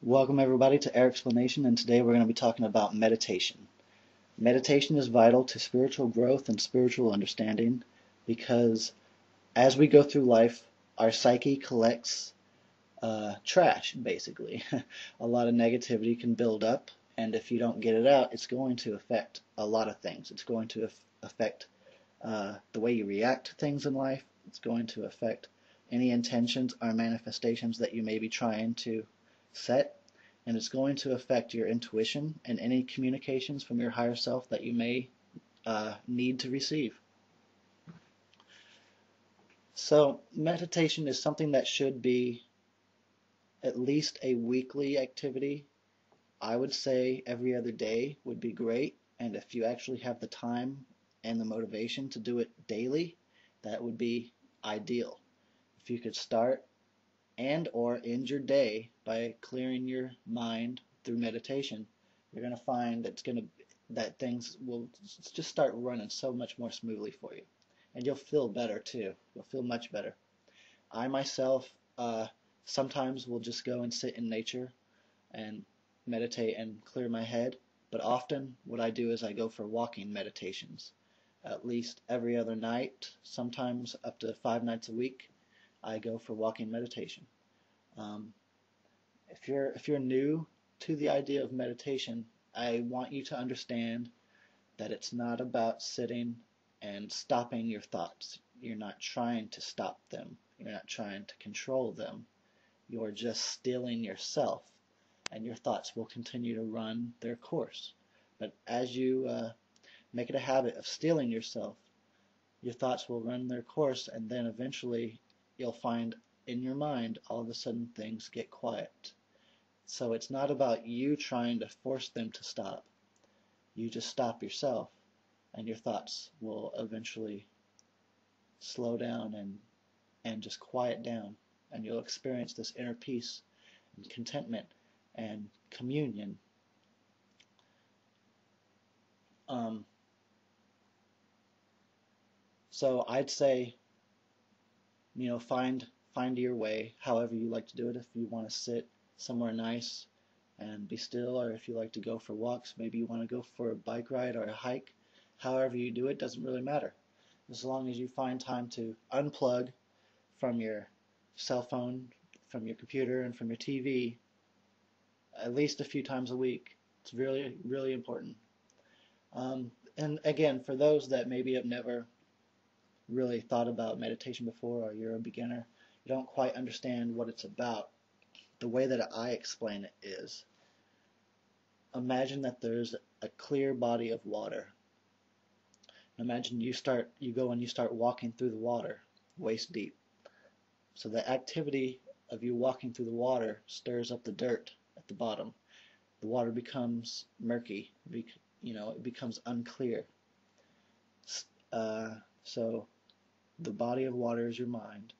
Welcome everybody to ERICSPLANATION, and today we're going to be talking about meditation. Meditation is vital to spiritual growth and spiritual understanding because as we go through life, our psyche collects trash, basically. A lot of negativity can build up, and if you don't get it out, it's going to affect a lot of things. It's going to affect the way you react to things in life. It's going to affect any intentions or manifestations that you may be trying to set, and it's going to affect your intuition and any communications from your higher self that you may need to receive. So meditation is something that should be at least a weekly activity. I would say every other day would be great, and if you actually have the time and the motivation to do it daily, that would be ideal. If you could start and or end your day by clearing your mind through meditation, you're going to find that things will just start running so much more smoothly for you, and you'll feel better too. You'll feel much better. I myself sometimes will just go and sit in nature and meditate and clear my head, but often what I do is I go for walking meditations at least every other night, sometimes up to 5 nights a week. I go for walking meditation. If you're new to the idea of meditation, I want you to understand that it's not about sitting and stopping your thoughts. You're not trying to stop them. You're not trying to control them. You're just stilling yourself, and your thoughts will continue to run their course. But as you make it a habit of stilling yourself, your thoughts will run their course, and then eventually you'll find in your mind all of a sudden things get quiet. So it's not about you trying to force them to stop. You just stop yourself, and your thoughts will eventually slow down and just quiet down, and you'll experience this inner peace and contentment and communion. So I'd say, find your way, however you like to do it. If you want to sit somewhere nice and be still, or if you like to go for walks, maybe you want to go for a bike ride or a hike, however you do it doesn't really matter. As long as you find time to unplug from your cell phone, from your computer, and from your TV at least a few times a week. It's really, really important. And again, for those that maybe have never really thought about meditation before, or you're a beginner, you don't quite understand what it's about, the way that I explain it is, imagine that there's a clear body of water. Imagine you go and you start walking through the water waist deep. So the activity of you walking through the water stirs up the dirt at the bottom. The water becomes murky, it becomes unclear. So the body of water is your mind.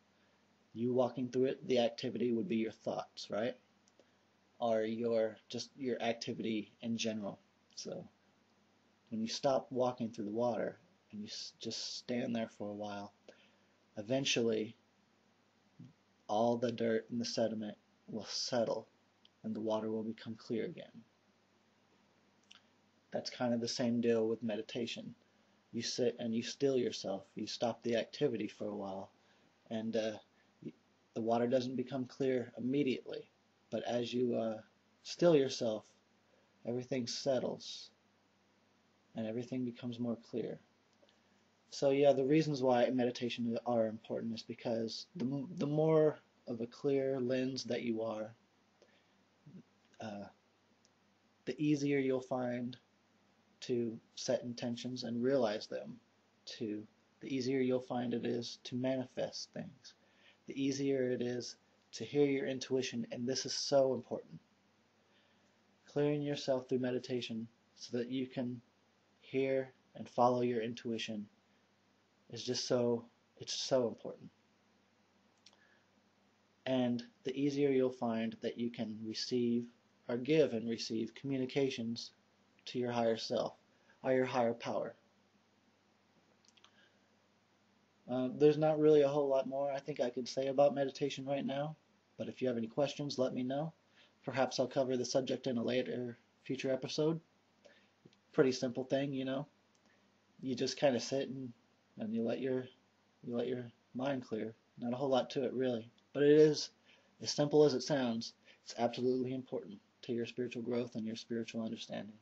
You walking through it, the activity would be your thoughts, right? Or your activity in general. So when you stop walking through the water and you just stand there for a while, eventually all the dirt and the sediment will settle and the water will become clear again. That's kind of the same deal with meditation. You sit and you still yourself. You stop the activity for a while, and the water doesn't become clear immediately. But as you still yourself, everything settles and everything becomes more clear. So yeah, the reasons why meditation are important is because the more of a clear lens that you are, the easier you'll find to set intentions and realize them, the easier you'll find it is to manifest things, the easier it is to hear your intuition, and this is so important. Clearing yourself through meditation so that you can hear and follow your intuition is just it's so important. And the easier you'll find that you can receive or give and receive communications to your higher self or your higher power. There's not really a whole lot more I think I could say about meditation right now, but if you have any questions, let me know. Perhaps I'll cover the subject in a later future episode. Pretty simple thing, you know. You just kind of sit and you let your mind clear. Not a whole lot to it really, but it is as simple as it sounds. It's absolutely important to your spiritual growth and your spiritual understanding.